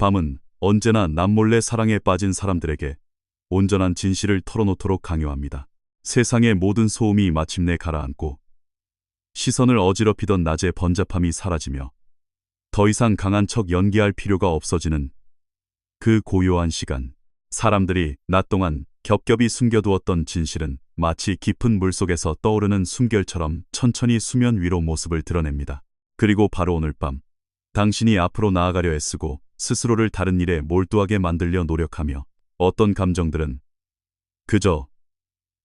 밤은 언제나 남몰래 사랑에 빠진 사람들에게 온전한 진실을 털어놓도록 강요합니다. 세상의 모든 소음이 마침내 가라앉고 시선을 어지럽히던 낮의 번잡함이 사라지며 더 이상 강한 척 연기할 필요가 없어지는 그 고요한 시간. 사람들이 낮 동안 겹겹이 숨겨두었던 진실은 마치 깊은 물속에서 떠오르는 숨결처럼 천천히 수면 위로 모습을 드러냅니다. 그리고 바로 오늘 밤, 당신이 앞으로 나아가려 애쓰고 스스로를 다른 일에 몰두하게 만들려 노력하며 어떤 감정들은 그저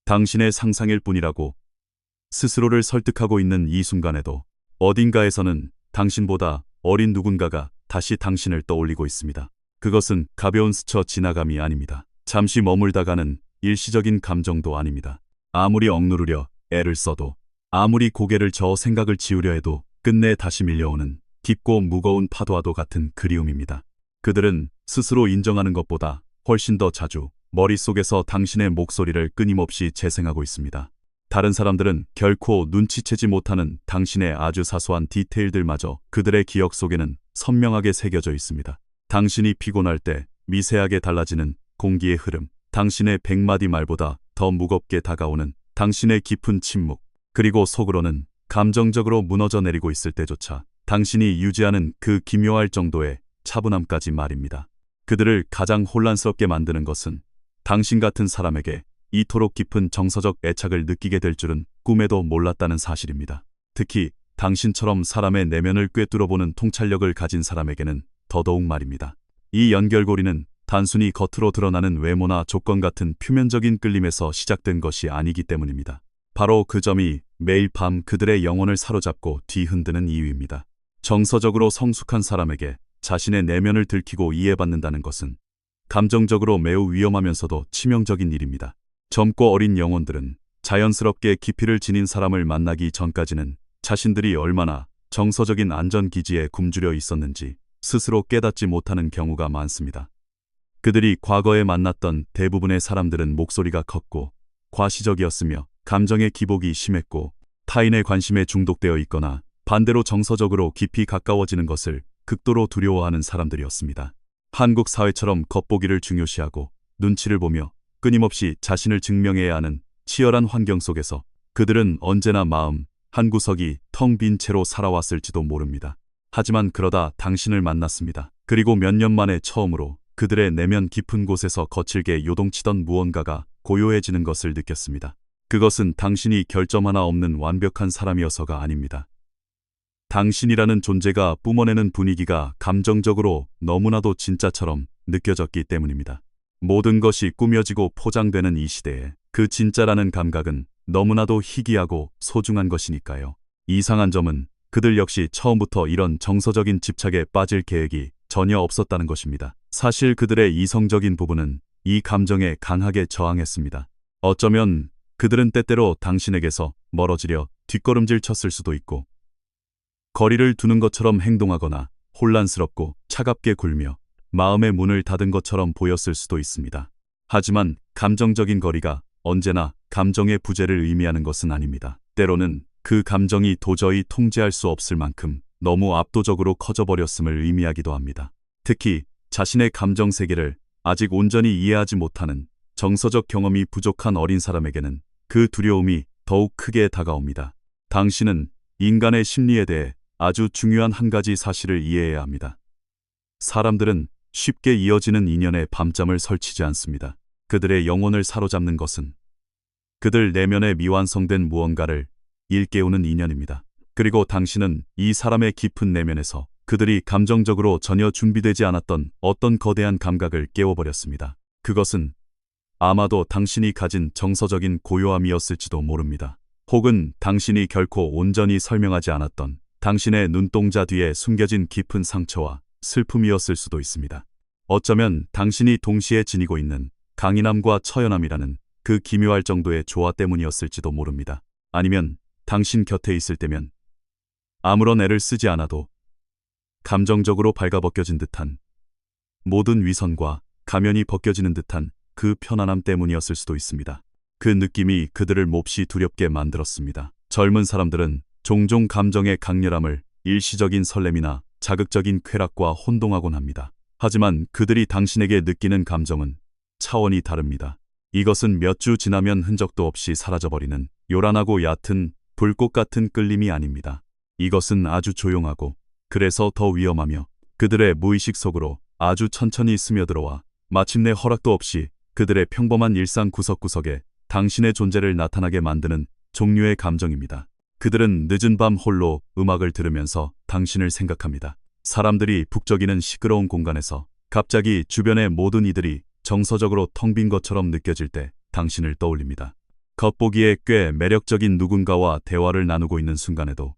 당신의 상상일 뿐이라고 스스로를 설득하고 있는 이 순간에도 어딘가에서는 당신보다 어린 누군가가 다시 당신을 떠올리고 있습니다. 그것은 가벼운 스쳐 지나감이 아닙니다. 잠시 머물다가는 일시적인 감정도 아닙니다. 아무리 억누르려 애를 써도, 아무리 고개를 저어 생각을 지우려 해도 끝내 다시 밀려오는 깊고 무거운 파도와도 같은 그리움입니다. 그들은 스스로 인정하는 것보다 훨씬 더 자주 머릿속에서 당신의 목소리를 끊임없이 재생하고 있습니다. 다른 사람들은 결코 눈치채지 못하는 당신의 아주 사소한 디테일들마저 그들의 기억 속에는 선명하게 새겨져 있습니다. 당신이 피곤할 때 미세하게 달라지는 공기의 흐름, 당신의 100마디 말보다 더 무겁게 다가오는 당신의 깊은 침묵, 그리고 속으로는 감정적으로 무너져 내리고 있을 때조차 당신이 유지하는 그 기묘할 정도의 차분함까지 말입니다. 그들을 가장 혼란스럽게 만드는 것은 당신 같은 사람에게 이토록 깊은 정서적 애착을 느끼게 될 줄은 꿈에도 몰랐다는 사실입니다. 특히 당신처럼 사람의 내면을 꿰뚫어보는 통찰력을 가진 사람에게는 더더욱 말입니다. 이 연결고리는 단순히 겉으로 드러나는 외모나 조건 같은 표면적인 끌림에서 시작된 것이 아니기 때문입니다. 바로 그 점이 매일 밤 그들의 영혼을 사로잡고 뒤흔드는 이유입니다. 정서적으로 성숙한 사람에게 자신의 내면을 들키고 이해받는다는 것은 감정적으로 매우 위험하면서도 치명적인 일입니다. 젊고 어린 영혼들은 자연스럽게 깊이를 지닌 사람을 만나기 전까지는 자신들이 얼마나 정서적인 안전기지에 굶주려 있었는지 스스로 깨닫지 못하는 경우가 많습니다. 그들이 과거에 만났던 대부분의 사람들은 목소리가 컸고 과시적이었으며 감정의 기복이 심했고 타인의 관심에 중독되어 있거나 반대로 정서적으로 깊이 가까워지는 것을 극도로 두려워하는 사람들이었습니다. 한국 사회처럼 겉보기를 중요시하고 눈치를 보며 끊임없이 자신을 증명해야 하는 치열한 환경 속에서 그들은 언제나 마음 한구석이 텅 빈 채로 살아왔을지도 모릅니다. 하지만 그러다 당신을 만났습니다. 그리고 몇 년 만에 처음으로 그들의 내면 깊은 곳에서 거칠게 요동치던 무언가가 고요해지는 것을 느꼈습니다. 그것은 당신이 결점 하나 없는 완벽한 사람이어서가 아닙니다. 당신이라는 존재가 뿜어내는 분위기가 감정적으로 너무나도 진짜처럼 느껴졌기 때문입니다. 모든 것이 꾸며지고 포장되는 이 시대에 그 진짜라는 감각은 너무나도 희귀하고 소중한 것이니까요. 이상한 점은 그들 역시 처음부터 이런 정서적인 집착에 빠질 계획이 전혀 없었다는 것입니다. 사실 그들의 이성적인 부분은 이 감정에 강하게 저항했습니다. 어쩌면 그들은 때때로 당신에게서 멀어지려 뒷걸음질 쳤을 수도 있고 거리를 두는 것처럼 행동하거나 혼란스럽고 차갑게 굴며 마음의 문을 닫은 것처럼 보였을 수도 있습니다. 하지만 감정적인 거리가 언제나 감정의 부재를 의미하는 것은 아닙니다. 때로는 그 감정이 도저히 통제할 수 없을 만큼 너무 압도적으로 커져버렸음을 의미하기도 합니다. 특히 자신의 감정 세계를 아직 온전히 이해하지 못하는 정서적 경험이 부족한 어린 사람에게는 그 두려움이 더욱 크게 다가옵니다. 당신은 인간의 심리에 대해 아주 중요한 한 가지 사실을 이해해야 합니다. 사람들은 쉽게 이어지는 인연에 밤잠을 설치지 않습니다. 그들의 영혼을 사로잡는 것은 그들 내면에 미완성된 무언가를 일깨우는 인연입니다. 그리고 당신은 이 사람의 깊은 내면에서 그들이 감정적으로 전혀 준비되지 않았던 어떤 거대한 감각을 깨워버렸습니다. 그것은 아마도 당신이 가진 정서적인 고요함이었을지도 모릅니다. 혹은 당신이 결코 온전히 설명하지 않았던 당신의 눈동자 뒤에 숨겨진 깊은 상처와 슬픔이었을 수도 있습니다. 어쩌면 당신이 동시에 지니고 있는 강인함과 처연함이라는 그 기묘할 정도의 조화 때문이었을지도 모릅니다. 아니면 당신 곁에 있을 때면 아무런 애를 쓰지 않아도 감정적으로 발가벗겨진 듯한 모든 위선과 가면이 벗겨지는 듯한 그 편안함 때문이었을 수도 있습니다. 그 느낌이 그들을 몹시 두렵게 만들었습니다. 젊은 사람들은 종종 감정의 강렬함을 일시적인 설렘이나 자극적인 쾌락과 혼동하곤 합니다. 하지만 그들이 당신에게 느끼는 감정은 차원이 다릅니다. 이것은 몇 주 지나면 흔적도 없이 사라져버리는 요란하고 얕은 불꽃 같은 끌림이 아닙니다. 이것은 아주 조용하고 그래서 더 위험하며 그들의 무의식 속으로 아주 천천히 스며들어와 마침내 허락도 없이 그들의 평범한 일상 구석구석에 당신의 존재를 나타나게 만드는 종류의 감정입니다. 그들은 늦은 밤 홀로 음악을 들으면서 당신을 생각합니다. 사람들이 북적이는 시끄러운 공간에서 갑자기 주변의 모든 이들이 정서적으로 텅 빈 것처럼 느껴질 때 당신을 떠올립니다. 겉보기에 꽤 매력적인 누군가와 대화를 나누고 있는 순간에도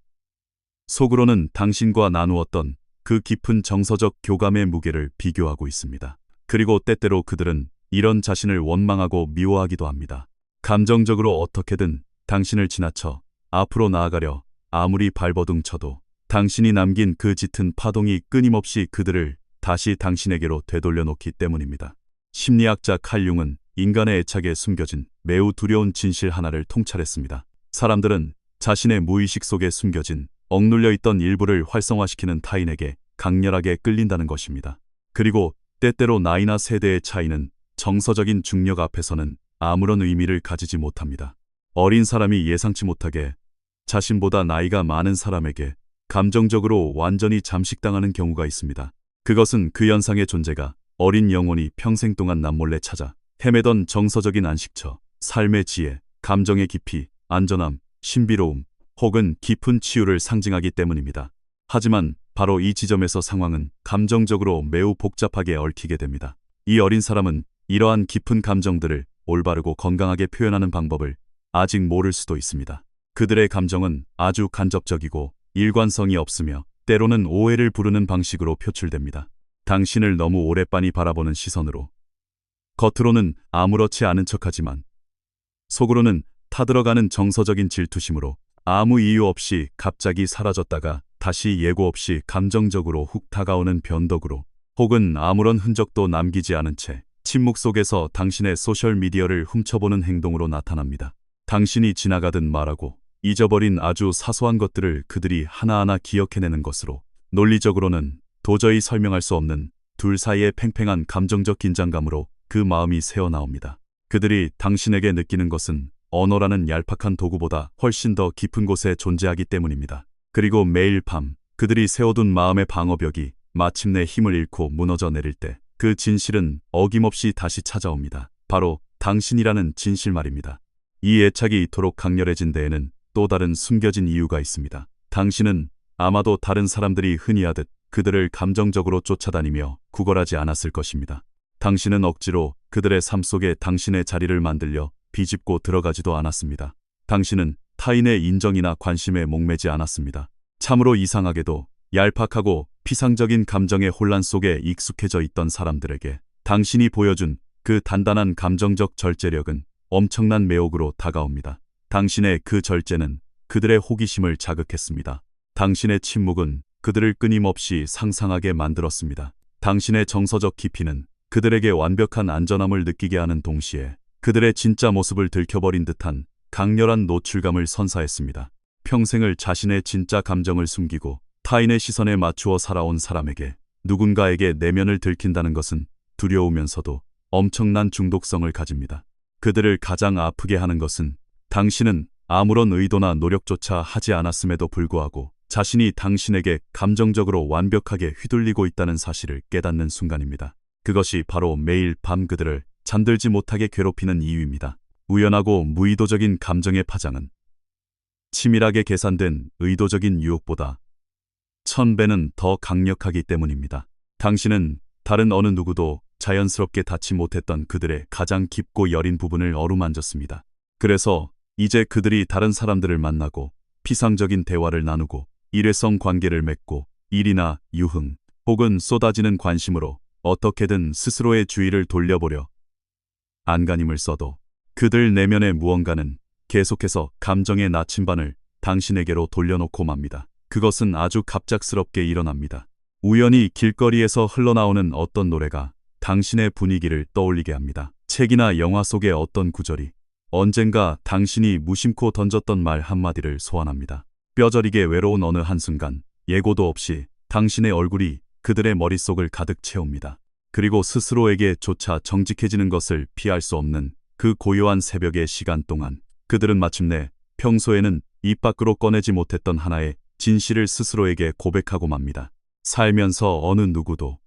속으로는 당신과 나누었던 그 깊은 정서적 교감의 무게를 비교하고 있습니다. 그리고 때때로 그들은 이런 자신을 원망하고 미워하기도 합니다. 감정적으로 어떻게든 당신을 지나쳐 앞으로 나아가려 아무리 발버둥 쳐도 당신이 남긴 그 짙은 파동이 끊임없이 그들을 다시 당신에게로 되돌려 놓기 때문입니다. 심리학자 칼 융은 인간의 애착에 숨겨진 매우 두려운 진실 하나를 통찰했습니다. 사람들은 자신의 무의식 속에 숨겨진 억눌려 있던 일부를 활성화시키는 타인에게 강렬하게 끌린다는 것입니다. 그리고 때때로 나이나 세대의 차이는 정서적인 중력 앞에서는 아무런 의미를 가지지 못합니다. 어린 사람이 예상치 못하게 자신보다 나이가 많은 사람에게 감정적으로 완전히 잠식당하는 경우가 있습니다. 그것은 그 연상의 존재가 어린 영혼이 평생 동안 남몰래 찾아 헤매던 정서적인 안식처, 삶의 지혜, 감정의 깊이, 안전함, 신비로움, 혹은 깊은 치유를 상징하기 때문입니다. 하지만 바로 이 지점에서 상황은 감정적으로 매우 복잡하게 얽히게 됩니다. 이 어린 사람은 이러한 깊은 감정들을 올바르고 건강하게 표현하는 방법을 아직 모를 수도 있습니다. 그들의 감정은 아주 간접적이고 일관성이 없으며 때로는 오해를 부르는 방식으로 표출됩니다. 당신을 너무 오래 빤히 바라보는 시선으로 겉으로는 아무렇지 않은 척하지만 속으로는 타들어가는 정서적인 질투심으로 아무 이유 없이 갑자기 사라졌다가 다시 예고 없이 감정적으로 훅 다가오는 변덕으로 혹은 아무런 흔적도 남기지 않은 채 침묵 속에서 당신의 소셜미디어를 훔쳐보는 행동으로 나타납니다. 당신이 지나가듯 말하고 잊어버린 아주 사소한 것들을 그들이 하나하나 기억해내는 것으로 논리적으로는 도저히 설명할 수 없는 둘 사이의 팽팽한 감정적 긴장감으로 그 마음이 새어나옵니다. 그들이 당신에게 느끼는 것은 언어라는 얄팍한 도구보다 훨씬 더 깊은 곳에 존재하기 때문입니다. 그리고 매일 밤 그들이 세워둔 마음의 방어벽이 마침내 힘을 잃고 무너져 내릴 때 그 진실은 어김없이 다시 찾아옵니다. 바로 당신이라는 진실 말입니다. 이 애착이 이토록 강렬해진 데에는 또 다른 숨겨진 이유가 있습니다. 당신은 아마도 다른 사람들이 흔히 하듯 그들을 감정적으로 쫓아다니며 구걸하지 않았을 것입니다. 당신은 억지로 그들의 삶 속에 당신의 자리를 만들려 비집고 들어가지도 않았습니다. 당신은 타인의 인정이나 관심에 목매지 않았습니다. 참으로 이상하게도 얄팍하고 피상적인 감정의 혼란 속에 익숙해져 있던 사람들에게 당신이 보여준 그 단단한 감정적 절제력은 엄청난 매혹으로 다가옵니다. 당신의 그 절제는 그들의 호기심을 자극했습니다. 당신의 침묵은 그들을 끊임없이 상상하게 만들었습니다. 당신의 정서적 깊이는 그들에게 완벽한 안전함을 느끼게 하는 동시에 그들의 진짜 모습을 들켜버린 듯한 강렬한 노출감을 선사했습니다. 평생을 자신의 진짜 감정을 숨기고 타인의 시선에 맞추어 살아온 사람에게 누군가에게 내면을 들킨다는 것은 두려우면서도 엄청난 중독성을 가집니다. 그들을 가장 아프게 하는 것은 당신은 아무런 의도나 노력조차 하지 않았음에도 불구하고 자신이 당신에게 감정적으로 완벽하게 휘둘리고 있다는 사실을 깨닫는 순간입니다. 그것이 바로 매일 밤 그들을 잠들지 못하게 괴롭히는 이유입니다. 우연하고 무의도적인 감정의 파장은 치밀하게 계산된 의도적인 유혹보다 1000배는 더 강력하기 때문입니다. 당신은 다른 어느 누구도 자연스럽게 닿지 못했던 그들의 가장 깊고 여린 부분을 어루만졌습니다. 그래서 이제 그들이 다른 사람들을 만나고 피상적인 대화를 나누고 일회성 관계를 맺고 일이나 유흥 혹은 쏟아지는 관심으로 어떻게든 스스로의 주의를 돌려보려 안간힘을 써도 그들 내면의 무언가는 계속해서 감정의 나침반을 당신에게로 돌려놓고 맙니다. 그것은 아주 갑작스럽게 일어납니다. 우연히 길거리에서 흘러나오는 어떤 노래가 당신의 분위기를 떠올리게 합니다. 책이나 영화 속의 어떤 구절이 언젠가 당신이 무심코 던졌던 말 한마디를 소환합니다. 뼈저리게 외로운 어느 한순간 예고도 없이 당신의 얼굴이 그들의 머릿속을 가득 채웁니다. 그리고 스스로에게 조차 정직해지는 것을 피할 수 없는 그 고요한 새벽의 시간 동안 그들은 마침내 평소에는 입 밖으로 꺼내지 못했던 하나의 진실을 스스로에게 고백하고 맙니다. 살면서 어느 누구도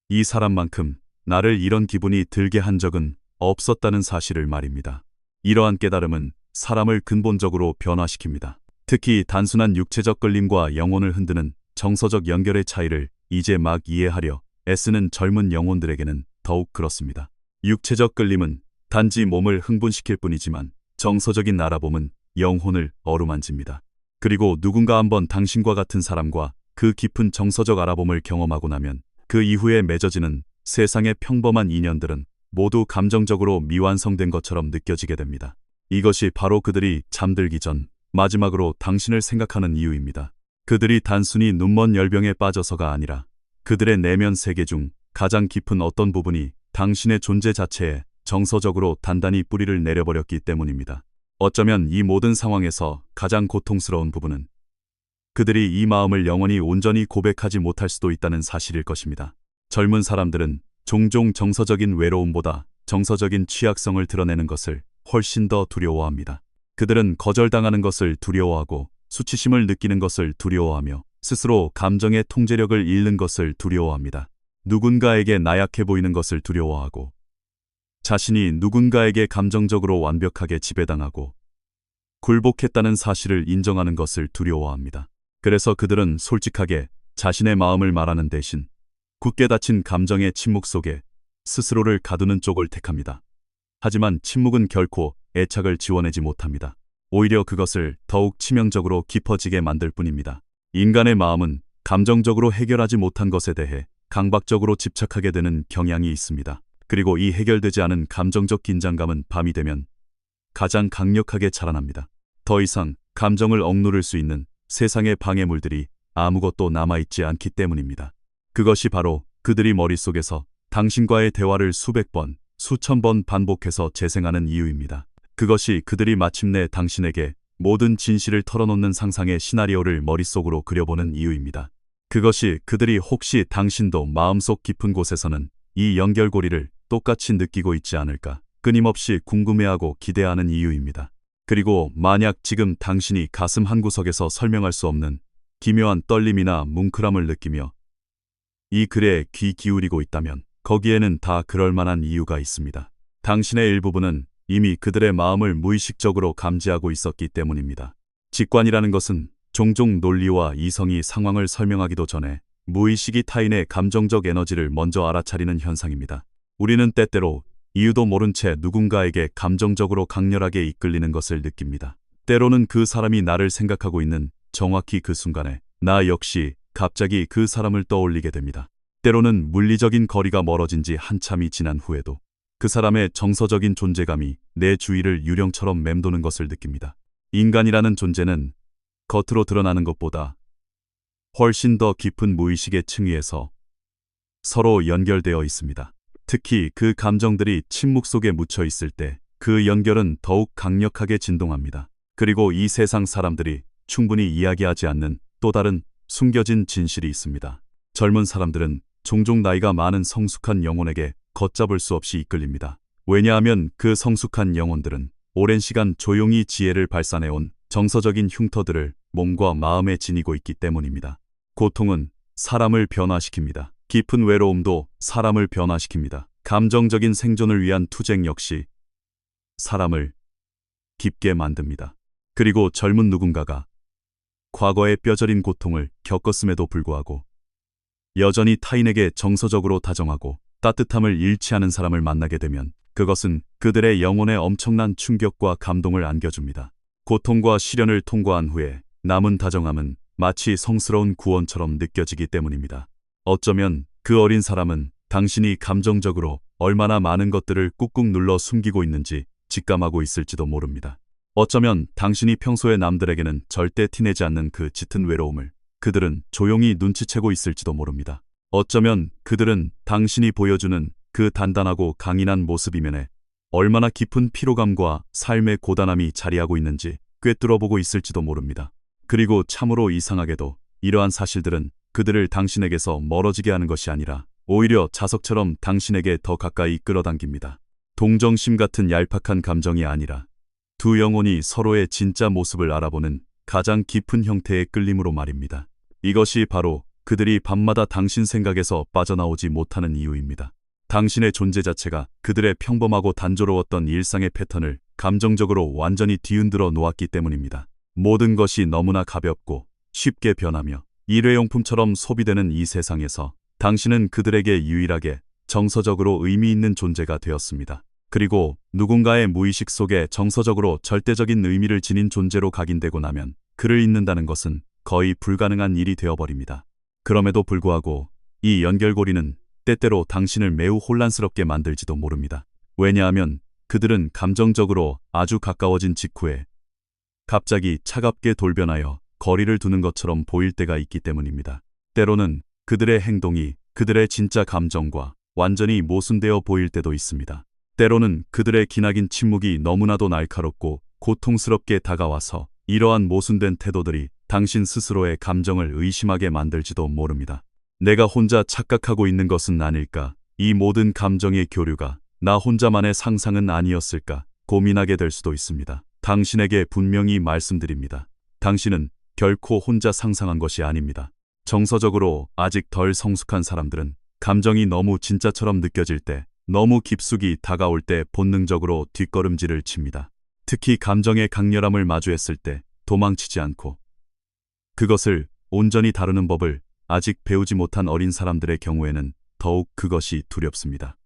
이 사람만큼 나를 이런 기분이 들게 한 적은 없었다는 사실을 말입니다. 이러한 깨달음은 사람을 근본적으로 변화시킵니다. 특히 단순한 육체적 끌림과 영혼을 흔드는 정서적 연결의 차이를 이제 막 이해하려 애쓰는 젊은 영혼들에게는 더욱 그렇습니다. 육체적 끌림은 단지 몸을 흥분시킬 뿐이지만 정서적인 알아봄은 영혼을 어루만집니다. 그리고 누군가 한번 당신과 같은 사람과 그 깊은 정서적 알아봄을 경험하고 나면 그 이후에 맺어지는 세상의 평범한 인연들은 모두 감정적으로 미완성된 것처럼 느껴지게 됩니다. 이것이 바로 그들이 잠들기 전 마지막으로 당신을 생각하는 이유입니다. 그들이 단순히 눈먼 열병에 빠져서가 아니라 그들의 내면 세계 중 가장 깊은 어떤 부분이 당신의 존재 자체에 정서적으로 단단히 뿌리를 내려버렸기 때문입니다. 어쩌면 이 모든 상황에서 가장 고통스러운 부분은 그들이 이 마음을 영원히 온전히 고백하지 못할 수도 있다는 사실일 것입니다. 젊은 사람들은 종종 정서적인 외로움보다 정서적인 취약성을 드러내는 것을 훨씬 더 두려워합니다. 그들은 거절당하는 것을 두려워하고 수치심을 느끼는 것을 두려워하며 스스로 감정의 통제력을 잃는 것을 두려워합니다. 누군가에게 나약해 보이는 것을 두려워하고 자신이 누군가에게 감정적으로 완벽하게 지배당하고 굴복했다는 사실을 인정하는 것을 두려워합니다. 그래서 그들은 솔직하게 자신의 마음을 말하는 대신 굳게 닫힌 감정의 침묵 속에 스스로를 가두는 쪽을 택합니다. 하지만 침묵은 결코 애착을 지워내지 못합니다. 오히려 그것을 더욱 치명적으로 깊어지게 만들 뿐입니다. 인간의 마음은 감정적으로 해결하지 못한 것에 대해 강박적으로 집착하게 되는 경향이 있습니다. 그리고 이 해결되지 않은 감정적 긴장감은 밤이 되면 가장 강력하게 자라납니다. 더 이상 감정을 억누를 수 있는 세상의 방해물들이 아무것도 남아있지 않기 때문입니다. 그것이 바로 그들이 머릿속에서 당신과의 대화를 수백 번, 수천 번 반복해서 재생하는 이유입니다. 그것이 그들이 마침내 당신에게 모든 진실을 털어놓는 상상의 시나리오를 머릿속으로 그려보는 이유입니다. 그것이 그들이 혹시 당신도 마음속 깊은 곳에서는 이 연결고리를 똑같이 느끼고 있지 않을까 끊임없이 궁금해하고 기대하는 이유입니다. 그리고 만약 지금 당신이 가슴 한구석에서 설명할 수 없는 기묘한 떨림이나 뭉클함을 느끼며 이 글에 귀 기울이고 있다면 거기에는 다 그럴 만한 이유가 있습니다. 당신의 일부분은 이미 그들의 마음을 무의식적으로 감지하고 있었기 때문입니다. 직관이라는 것은 종종 논리와 이성이 상황을 설명하기도 전에 무의식이 타인의 감정적 에너지를 먼저 알아차리는 현상입니다. 우리는 때때로 이유도 모른 채 누군가에게 감정적으로 강렬하게 이끌리는 것을 느낍니다. 때로는 그 사람이 나를 생각하고 있는 정확히 그 순간에 나 역시 갑자기 그 사람을 떠올리게 됩니다. 때로는 물리적인 거리가 멀어진 지 한참이 지난 후에도 그 사람의 정서적인 존재감이 내 주위를 유령처럼 맴도는 것을 느낍니다. 인간이라는 존재는 겉으로 드러나는 것보다 훨씬 더 깊은 무의식의 층위에서 서로 연결되어 있습니다. 특히 그 감정들이 침묵 속에 묻혀 있을 때 그 연결은 더욱 강력하게 진동합니다. 그리고 이 세상 사람들이 충분히 이야기하지 않는 또 다른 숨겨진 진실이 있습니다. 젊은 사람들은 종종 나이가 많은 성숙한 영혼에게 걷잡을 수 없이 이끌립니다. 왜냐하면 그 성숙한 영혼들은 오랜 시간 조용히 지혜를 발산해온 정서적인 흉터들을 몸과 마음에 지니고 있기 때문입니다. 고통은 사람을 변화시킵니다. 깊은 외로움도 사람을 변화시킵니다. 감정적인 생존을 위한 투쟁 역시 사람을 깊게 만듭니다. 그리고 젊은 누군가가 과거의 뼈저린 고통을 겪었음에도 불구하고 여전히 타인에게 정서적으로 다정하고 따뜻함을 잃지 않은 사람을 만나게 되면 그것은 그들의 영혼에 엄청난 충격과 감동을 안겨줍니다. 고통과 시련을 통과한 후에 남은 다정함은 마치 성스러운 구원처럼 느껴지기 때문입니다. 어쩌면 그 어린 사람은 당신이 감정적으로 얼마나 많은 것들을 꾹꾹 눌러 숨기고 있는지 직감하고 있을지도 모릅니다. 어쩌면 당신이 평소에 남들에게는 절대 티내지 않는 그 짙은 외로움을 그들은 조용히 눈치채고 있을지도 모릅니다. 어쩌면 그들은 당신이 보여주는 그 단단하고 강인한 모습 이면에 얼마나 깊은 피로감과 삶의 고단함이 자리하고 있는지 꿰뚫어보고 있을지도 모릅니다. 그리고 참으로 이상하게도 이러한 사실들은 그들을 당신에게서 멀어지게 하는 것이 아니라 오히려 자석처럼 당신에게 더 가까이 끌어당깁니다. 동정심 같은 얄팍한 감정이 아니라 두 영혼이 서로의 진짜 모습을 알아보는 가장 깊은 형태의 끌림으로 말입니다. 이것이 바로 그들이 밤마다 당신 생각에서 빠져나오지 못하는 이유입니다. 당신의 존재 자체가 그들의 평범하고 단조로웠던 일상의 패턴을 감정적으로 완전히 뒤흔들어 놓았기 때문입니다. 모든 것이 너무나 가볍고 쉽게 변하며 일회용품처럼 소비되는 이 세상에서 당신은 그들에게 유일하게 정서적으로 의미 있는 존재가 되었습니다. 그리고 누군가의 무의식 속에 정서적으로 절대적인 의미를 지닌 존재로 각인되고 나면 그를 잊는다는 것은 거의 불가능한 일이 되어버립니다. 그럼에도 불구하고 이 연결고리는 때때로 당신을 매우 혼란스럽게 만들지도 모릅니다. 왜냐하면 그들은 감정적으로 아주 가까워진 직후에 갑자기 차갑게 돌변하여 거리를 두는 것처럼 보일 때가 있기 때문입니다. 때로는 그들의 행동이 그들의 진짜 감정과 완전히 모순되어 보일 때도 있습니다. 때로는 그들의 기나긴 침묵이 너무나도 날카롭고 고통스럽게 다가와서 이러한 모순된 태도들이 당신 스스로의 감정을 의심하게 만들지도 모릅니다. 내가 혼자 착각하고 있는 것은 아닐까? 이 모든 감정의 교류가 나 혼자만의 상상은 아니었을까? 고민하게 될 수도 있습니다. 당신에게 분명히 말씀드립니다. 당신은 결코 혼자 상상한 것이 아닙니다. 정서적으로 아직 덜 성숙한 사람들은 감정이 너무 진짜처럼 느껴질 때, 너무 깊숙이 다가올 때 본능적으로 뒷걸음질을 칩니다. 특히 감정의 강렬함을 마주했을 때 도망치지 않고 그것을 온전히 다루는 법을 아직 배우지 못한 어린 사람들의 경우에는 더욱 그것이 두렵습니다.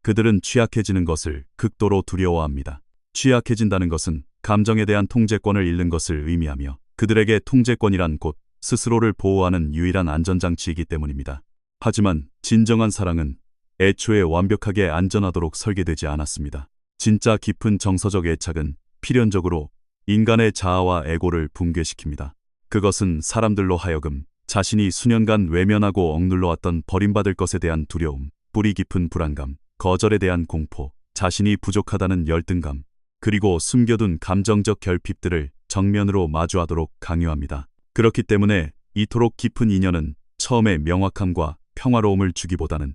그들은 취약해지는 것을 극도로 두려워합니다. 취약해진다는 것은 감정에 대한 통제권을 잃는 것을 의미하며 그들에게 통제권이란 곧 스스로를 보호하는 유일한 안전장치이기 때문입니다. 하지만 진정한 사랑은 애초에 완벽하게 안전하도록 설계되지 않았습니다. 진짜 깊은 정서적 애착은 필연적으로 인간의 자아와 에고를 붕괴시킵니다. 그것은 사람들로 하여금 자신이 수년간 외면하고 억눌러왔던 버림받을 것에 대한 두려움, 뿌리 깊은 불안감, 거절에 대한 공포, 자신이 부족하다는 열등감, 그리고 숨겨둔 감정적 결핍들을 정면으로 마주하도록 강요합니다. 그렇기 때문에 이토록 깊은 인연은 처음에 명확함과 평화로움을 주기보다는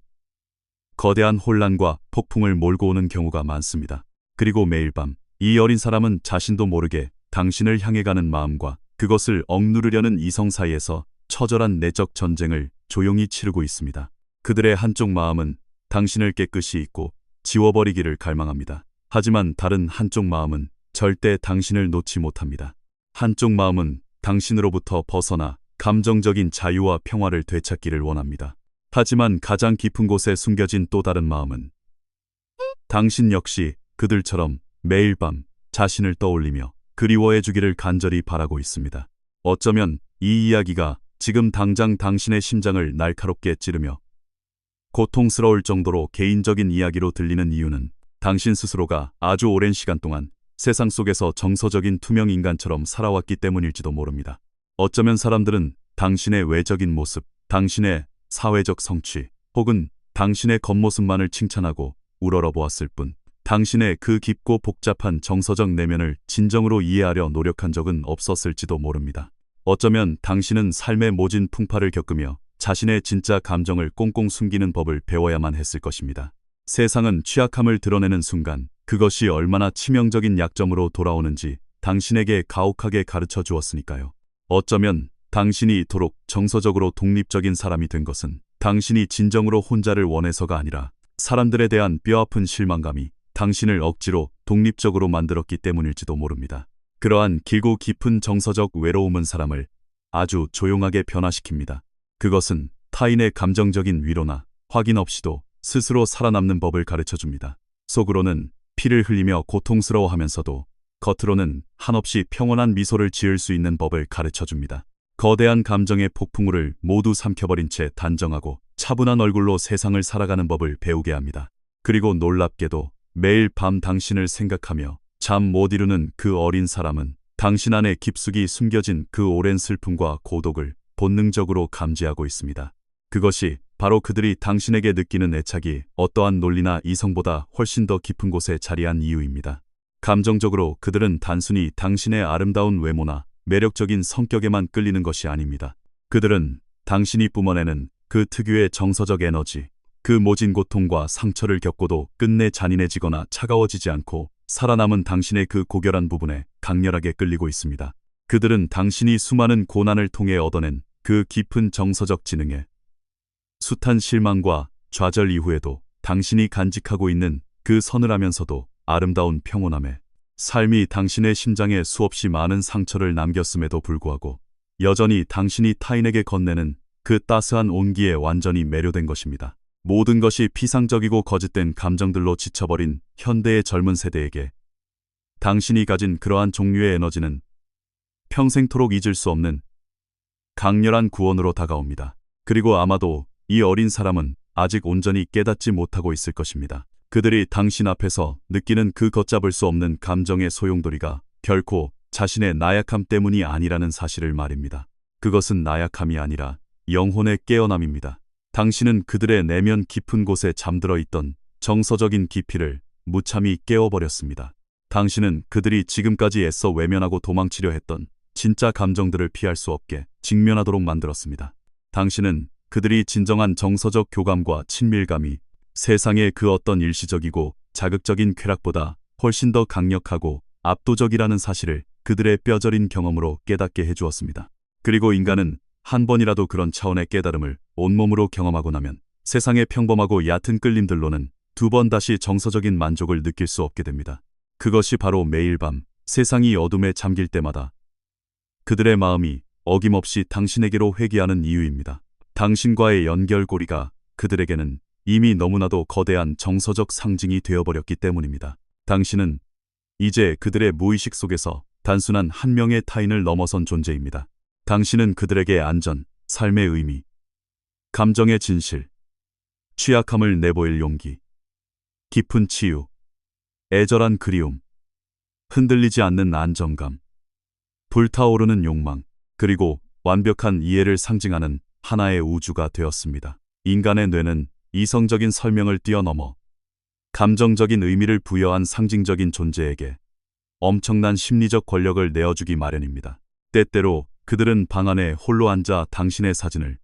거대한 혼란과 폭풍을 몰고 오는 경우가 많습니다. 그리고 매일 밤 이 어린 사람은 자신도 모르게 당신을 향해 가는 마음과 그것을 억누르려는 이성 사이에서 처절한 내적 전쟁을 조용히 치르고 있습니다. 그들의 한쪽 마음은 당신을 깨끗이 잊고 지워버리기를 갈망합니다. 하지만 다른 한쪽 마음은 절대 당신을 놓지 못합니다. 한쪽 마음은 당신으로부터 벗어나 감정적인 자유와 평화를 되찾기를 원합니다. 하지만 가장 깊은 곳에 숨겨진 또 다른 마음은 당신 역시 그들처럼 매일 밤 자신을 떠올리며 그리워해 주기를 간절히 바라고 있습니다. 어쩌면 이 이야기가 지금 당장 당신의 심장을 날카롭게 찌르며 고통스러울 정도로 개인적인 이야기로 들리는 이유는 당신 스스로가 아주 오랜 시간 동안 세상 속에서 정서적인 투명 인간처럼 살아왔기 때문일지도 모릅니다. 어쩌면 사람들은 당신의 외적인 모습, 당신의 사회적 성취, 혹은 당신의 겉모습만을 칭찬하고 우러러보았을 뿐 당신의 그 깊고 복잡한 정서적 내면을 진정으로 이해하려 노력한 적은 없었을지도 모릅니다. 어쩌면 당신은 삶의 모진 풍파를 겪으며 자신의 진짜 감정을 꽁꽁 숨기는 법을 배워야만 했을 것입니다. 세상은 취약함을 드러내는 순간 그것이 얼마나 치명적인 약점으로 돌아오는지 당신에게 가혹하게 가르쳐 주었으니까요. 어쩌면 당신이 이토록 정서적으로 독립적인 사람이 된 것은 당신이 진정으로 혼자를 원해서가 아니라 사람들에 대한 뼈아픈 실망감이 당신을 억지로 독립적으로 만들었기 때문일지도 모릅니다. 그러한 길고 깊은 정서적 외로움은 사람을 아주 조용하게 변화시킵니다. 그것은 타인의 감정적인 위로나 확인 없이도 스스로 살아남는 법을 가르쳐줍니다. 속으로는 피를 흘리며 고통스러워하면서도 겉으로는 한없이 평온한 미소를 지을 수 있는 법을 가르쳐줍니다. 거대한 감정의 폭풍우를 모두 삼켜버린 채 단정하고 차분한 얼굴로 세상을 살아가는 법을 배우게 합니다. 그리고 놀랍게도 매일 밤 당신을 생각하며 잠 못 이루는 그 어린 사람은 당신 안에 깊숙이 숨겨진 그 오랜 슬픔과 고독을 본능적으로 감지하고 있습니다. 그것이 바로 그들이 당신에게 느끼는 애착이 어떠한 논리나 이성보다 훨씬 더 깊은 곳에 자리한 이유입니다. 감정적으로 그들은 단순히 당신의 아름다운 외모나 매력적인 성격에만 끌리는 것이 아닙니다. 그들은 당신이 뿜어내는 그 특유의 정서적 에너지, 그 모진 고통과 상처를 겪고도 끝내 잔인해지거나 차가워지지 않고 살아남은 당신의 그 고결한 부분에 강렬하게 끌리고 있습니다. 그들은 당신이 수많은 고난을 통해 얻어낸 그 깊은 정서적 지능에 숱한 실망과 좌절 이후에도 당신이 간직하고 있는 그 서늘하면서도 아름다운 평온함에 삶이 당신의 심장에 수없이 많은 상처를 남겼음에도 불구하고 여전히 당신이 타인에게 건네는 그 따스한 온기에 완전히 매료된 것입니다. 모든 것이 피상적이고 거짓된 감정들로 지쳐버린 현대의 젊은 세대에게 당신이 가진 그러한 종류의 에너지는 평생토록 잊을 수 없는 강렬한 구원으로 다가옵니다. 그리고 아마도 이 어린 사람은 아직 온전히 깨닫지 못하고 있을 것입니다. 그들이 당신 앞에서 느끼는 그 걷잡을 수 없는 감정의 소용돌이가 결코 자신의 나약함 때문이 아니라는 사실을 말입니다. 그것은 나약함이 아니라 영혼의 깨어남입니다. 당신은 그들의 내면 깊은 곳에 잠들어 있던 정서적인 깊이를 무참히 깨워버렸습니다. 당신은 그들이 지금까지 애써 외면하고 도망치려 했던 진짜 감정들을 피할 수 없게 직면하도록 만들었습니다. 당신은 그들이 진정한 정서적 교감과 친밀감이 세상의 그 어떤 일시적이고 자극적인 쾌락보다 훨씬 더 강력하고 압도적이라는 사실을 그들의 뼈저린 경험으로 깨닫게 해주었습니다. 그리고 인간은 한 번이라도 그런 차원의 깨달음을 온몸으로 경험하고 나면 세상의 평범하고 얕은 끌림들로는 두 번 다시 정서적인 만족을 느낄 수 없게 됩니다. 그것이 바로 매일 밤 세상이 어둠에 잠길 때마다 그들의 마음이 어김없이 당신에게로 회귀하는 이유입니다. 당신과의 연결고리가 그들에게는 이미 너무나도 거대한 정서적 상징이 되어버렸기 때문입니다. 당신은 이제 그들의 무의식 속에서 단순한 한 명의 타인을 넘어선 존재입니다. 당신은 그들에게 안전, 삶의 의미, 감정의 진실, 취약함을 내보일 용기, 깊은 치유, 애절한 그리움, 흔들리지 않는 안정감, 불타오르는 욕망, 그리고 완벽한 이해를 상징하는 하나의 우주가 되었습니다. 인간의 뇌는 이성적인 설명을 뛰어넘어 감정적인 의미를 부여한 상징적인 존재에게 엄청난 심리적 권력을 내어주기 마련입니다. 때때로 그들은 방 안에 홀로 앉아 당신의 사진을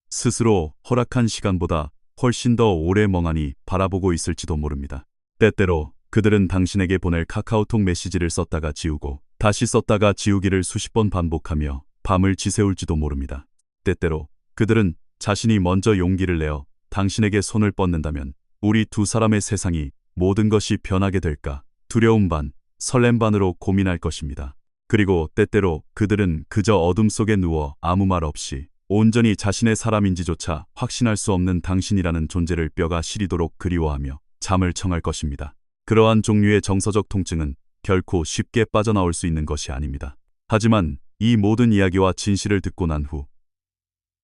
스스로 허락한 시간보다 훨씬 더 오래 멍하니 바라보고 있을지도 모릅니다. 때때로 그들은 당신에게 보낼 카카오톡 메시지를 썼다가 지우고 다시 썼다가 지우기를 수십 번 반복하며 밤을 지새울지도 모릅니다. 때때로 그들은 자신이 먼저 용기를 내어 당신에게 손을 뻗는다면 우리 두 사람의 세상이 모든 것이 변하게 될까 두려움 반, 설렘 반으로 고민할 것입니다. 그리고 때때로 그들은 그저 어둠 속에 누워 아무 말 없이 온전히 자신의 사람인지조차 확신할 수 없는 당신이라는 존재를 뼈가 시리도록 그리워하며 잠을 청할 것입니다. 그러한 종류의 정서적 통증은 결코 쉽게 빠져나올 수 있는 것이 아닙니다. 하지만 이 모든 이야기와 진실을 듣고 난 후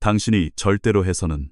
당신이 절대로 해서는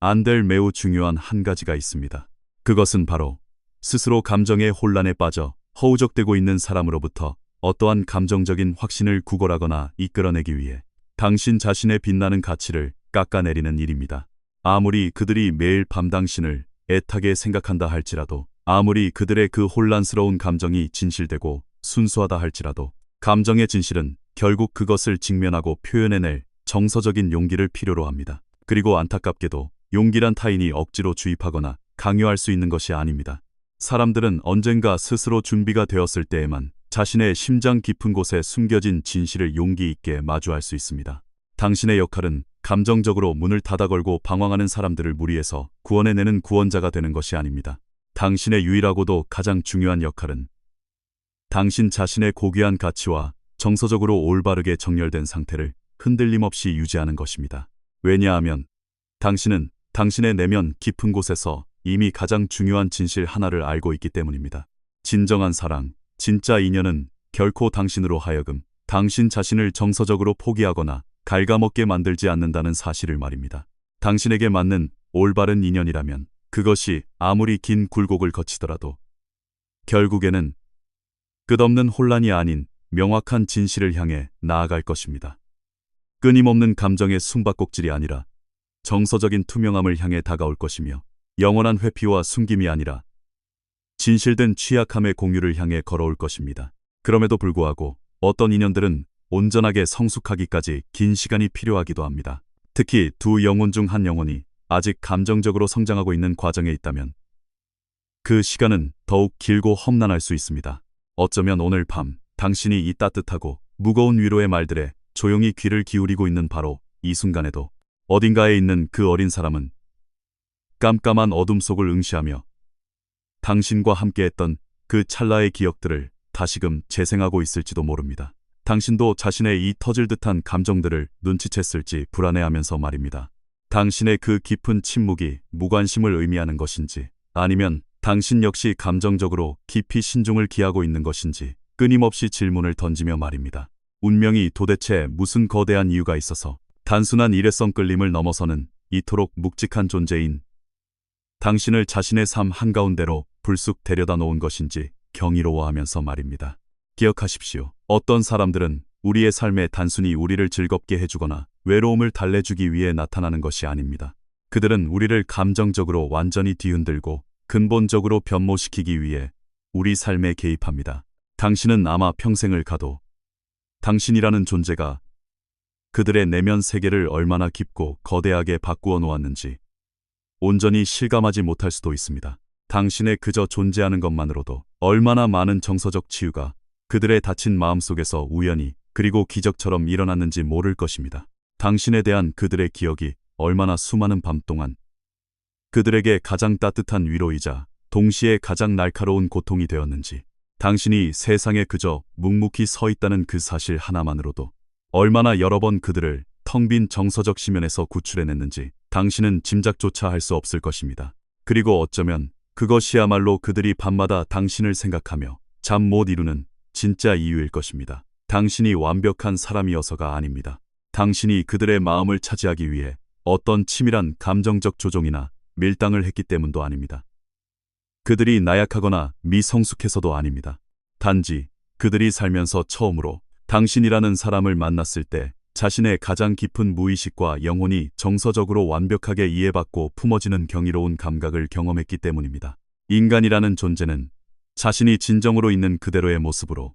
안 될 매우 중요한 한 가지가 있습니다. 그것은 바로 스스로 감정의 혼란에 빠져 허우적대고 있는 사람으로부터 어떠한 감정적인 확신을 구걸하거나 이끌어내기 위해 당신 자신의 빛나는 가치를 깎아내리는 일입니다. 아무리 그들이 매일 밤 당신을 애타게 생각한다 할지라도, 아무리 그들의 그 혼란스러운 감정이 진실되고 순수하다 할지라도 감정의 진실은 결국 그것을 직면하고 표현해낼 정서적인 용기를 필요로 합니다. 그리고 안타깝게도 용기란 타인이 억지로 주입하거나 강요할 수 있는 것이 아닙니다. 사람들은 언젠가 스스로 준비가 되었을 때에만 자신의 심장 깊은 곳에 숨겨진 진실을 용기 있게 마주할 수 있습니다. 당신의 역할은 감정적으로 문을 닫아 걸고 방황하는 사람들을 무리해서 구원해내는 구원자가 되는 것이 아닙니다. 당신의 유일하고도 가장 중요한 역할은 당신 자신의 고귀한 가치와 정서적으로 올바르게 정렬된 상태를 흔들림 없이 유지하는 것입니다. 왜냐하면 당신은 당신의 내면 깊은 곳에서 이미 가장 중요한 진실 하나를 알고 있기 때문입니다. 진정한 사랑, 진짜 인연은 결코 당신으로 하여금 당신 자신을 정서적으로 포기하거나 갉아먹게 만들지 않는다는 사실을 말입니다. 당신에게 맞는 올바른 인연이라면 그것이 아무리 긴 굴곡을 거치더라도 결국에는 끝없는 혼란이 아닌 명확한 진실을 향해 나아갈 것입니다. 끊임없는 감정의 숨바꼭질이 아니라 정서적인 투명함을 향해 다가올 것이며, 영원한 회피와 숨김이 아니라 진실된 취약함의 공유를 향해 걸어올 것입니다. 그럼에도 불구하고 어떤 인연들은 온전하게 성숙하기까지 긴 시간이 필요하기도 합니다. 특히 두 영혼 중 한 영혼이 아직 감정적으로 성장하고 있는 과정에 있다면 그 시간은 더욱 길고 험난할 수 있습니다. 어쩌면 오늘 밤 당신이 이 따뜻하고 무거운 위로의 말들에 조용히 귀를 기울이고 있는 바로 이 순간에도 어딘가에 있는 그 어린 사람은 깜깜한 어둠 속을 응시하며 당신과 함께했던 그 찰나의 기억들을 다시금 재생하고 있을지도 모릅니다. 당신도 자신의 이 터질 듯한 감정들을 눈치챘을지 불안해하면서 말입니다. 당신의 그 깊은 침묵이 무관심을 의미하는 것인지, 아니면 당신 역시 감정적으로 깊이 신중을 기하고 있는 것인지 끊임없이 질문을 던지며 말입니다. 운명이 도대체 무슨 거대한 이유가 있어서 단순한 일회성 끌림을 넘어서는 이토록 묵직한 존재인 당신을 자신의 삶 한가운데로 불쑥 데려다 놓은 것인지 경이로워하면서 말입니다. 기억하십시오. 어떤 사람들은 우리의 삶에 단순히 우리를 즐겁게 해주거나 외로움을 달래주기 위해 나타나는 것이 아닙니다. 그들은 우리를 감정적으로 완전히 뒤흔들고 근본적으로 변모시키기 위해 우리 삶에 개입합니다. 당신은 아마 평생을 가도 당신이라는 존재가 그들의 내면 세계를 얼마나 깊고 거대하게 바꾸어 놓았는지 온전히 실감하지 못할 수도 있습니다. 당신의 그저 존재하는 것만으로도 얼마나 많은 정서적 치유가 그들의 다친 마음속에서 우연히 그리고 기적처럼 일어났는지 모를 것입니다. 당신에 대한 그들의 기억이 얼마나 수많은 밤 동안 그들에게 가장 따뜻한 위로이자 동시에 가장 날카로운 고통이 되었는지, 당신이 세상에 그저 묵묵히 서 있다는 그 사실 하나만으로도 얼마나 여러 번 그들을 텅 빈 정서적 시면에서 구출해냈는지 당신은 짐작조차 할 수 없을 것입니다. 그리고 어쩌면 그것이야말로 그들이 밤마다 당신을 생각하며 잠 못 이루는 진짜 이유일 것입니다. 당신이 완벽한 사람이어서가 아닙니다. 당신이 그들의 마음을 차지하기 위해 어떤 치밀한 감정적 조종이나 밀당을 했기 때문도 아닙니다. 그들이 나약하거나 미성숙해서도 아닙니다. 단지 그들이 살면서 처음으로 당신이라는 사람을 만났을 때 자신의 가장 깊은 무의식과 영혼이 정서적으로 완벽하게 이해받고 품어지는 경이로운 감각을 경험했기 때문입니다. 인간이라는 존재는 자신이 진정으로 있는 그대로의 모습으로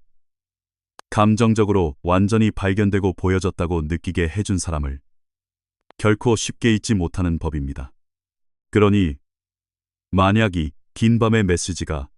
감정적으로 완전히 발견되고 보여졌다고 느끼게 해준 사람을 결코 쉽게 잊지 못하는 법입니다. 그러니 만약 이 긴 밤의 메시지가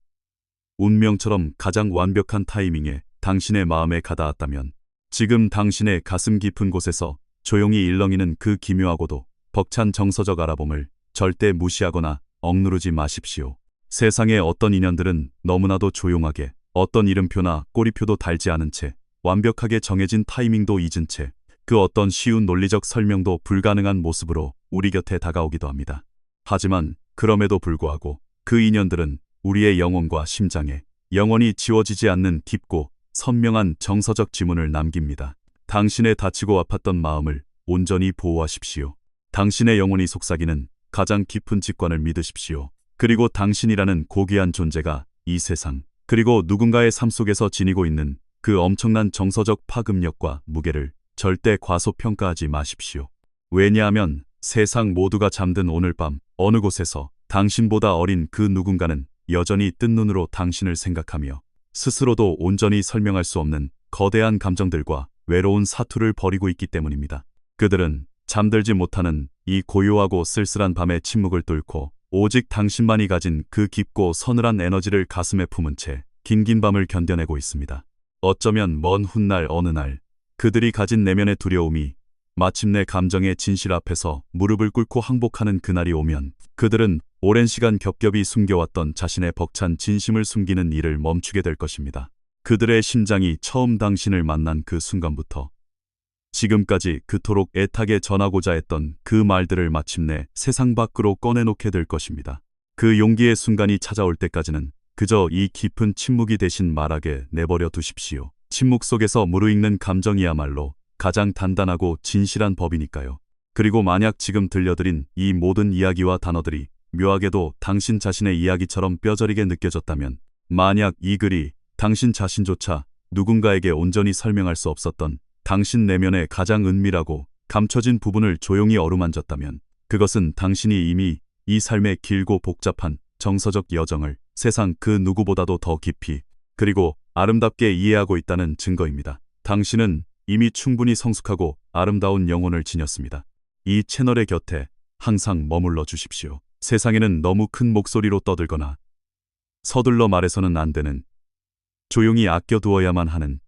운명처럼 가장 완벽한 타이밍에 당신의 마음에 가닿았다면 지금 당신의 가슴 깊은 곳에서 조용히 일렁이는 그 기묘하고도 벅찬 정서적 알아봄을 절대 무시하거나 억누르지 마십시오. 세상의 어떤 인연들은 너무나도 조용하게, 어떤 이름표나 꼬리표도 달지 않은 채, 완벽하게 정해진 타이밍도 잊은 채, 그 어떤 쉬운 논리적 설명도 불가능한 모습으로 우리 곁에 다가오기도 합니다. 하지만 그럼에도 불구하고 그 인연들은 우리의 영혼과 심장에 영원히 지워지지 않는 깊고 선명한 정서적 지문을 남깁니다. 당신의 다치고 아팠던 마음을 온전히 보호하십시오. 당신의 영혼이 속삭이는 가장 깊은 직관을 믿으십시오. 그리고 당신이라는 고귀한 존재가 이 세상, 그리고 누군가의 삶 속에서 지니고 있는 그 엄청난 정서적 파급력과 무게를 절대 과소평가하지 마십시오. 왜냐하면 세상 모두가 잠든 오늘 밤 어느 곳에서 당신보다 어린 그 누군가는 여전히 뜬 눈으로 당신을 생각하며 스스로도 온전히 설명할 수 없는 거대한 감정들과 외로운 사투를 벌이고 있기 때문입니다. 그들은 잠들지 못하는 이 고요하고 쓸쓸한 밤의 침묵을 뚫고 오직 당신만이 가진 그 깊고 서늘한 에너지를 가슴에 품은 채 긴긴 밤을 견뎌내고 있습니다. 어쩌면 먼 훗날 어느 날 그들이 가진 내면의 두려움이 마침내 감정의 진실 앞에서 무릎을 꿇고 항복하는 그날이 오면 그들은 오랜 시간 겹겹이 숨겨왔던 자신의 벅찬 진심을 숨기는 일을 멈추게 될 것입니다. 그들의 심장이 처음 당신을 만난 그 순간부터 지금까지 그토록 애타게 전하고자 했던 그 말들을 마침내 세상 밖으로 꺼내놓게 될 것입니다. 그 용기의 순간이 찾아올 때까지는 그저 이 깊은 침묵이 대신 말하게 내버려 두십시오. 침묵 속에서 무르익는 감정이야말로 가장 단단하고 진실한 법이니까요. 그리고 만약 지금 들려드린 이 모든 이야기와 단어들이 묘하게도 당신 자신의 이야기처럼 뼈저리게 느껴졌다면, 만약 이 글이 당신 자신조차 누군가에게 온전히 설명할 수 없었던 당신 내면의 가장 은밀하고 감춰진 부분을 조용히 어루만졌다면, 그것은 당신이 이미 이 삶의 길고 복잡한 정서적 여정을 세상 그 누구보다도 더 깊이 그리고 아름답게 이해하고 있다는 증거입니다. 당신은 이미 충분히 성숙하고 아름다운 영혼을 지녔습니다. 이 채널의 곁에 항상 머물러 주십시오. 세상에는 너무 큰 목소리로 떠들거나 서둘러 말해서는 안 되는, 조용히 아껴두어야만 하는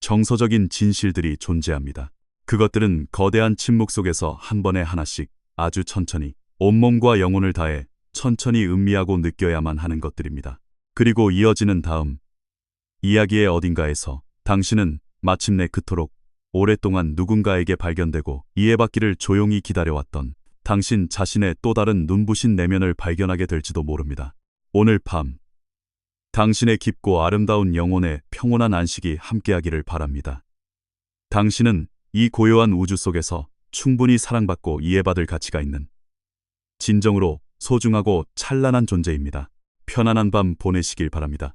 정서적인 진실들이 존재합니다. 그것들은 거대한 침묵 속에서 한 번에 하나씩 아주 천천히 온몸과 영혼을 다해 천천히 음미하고 느껴야만 하는 것들입니다. 그리고 이어지는 다음 이야기의 어딘가에서 당신은 마침내 그토록 오랫동안 누군가에게 발견되고 이해받기를 조용히 기다려왔던 당신 자신의 또 다른 눈부신 내면을 발견하게 될지도 모릅니다. 오늘 밤 당신의 깊고 아름다운 영혼의 평온한 안식이 함께하기를 바랍니다. 당신은 이 고요한 우주 속에서 충분히 사랑받고 이해받을 가치가 있는, 진정으로 소중하고 찬란한 존재입니다. 편안한 밤 보내시길 바랍니다.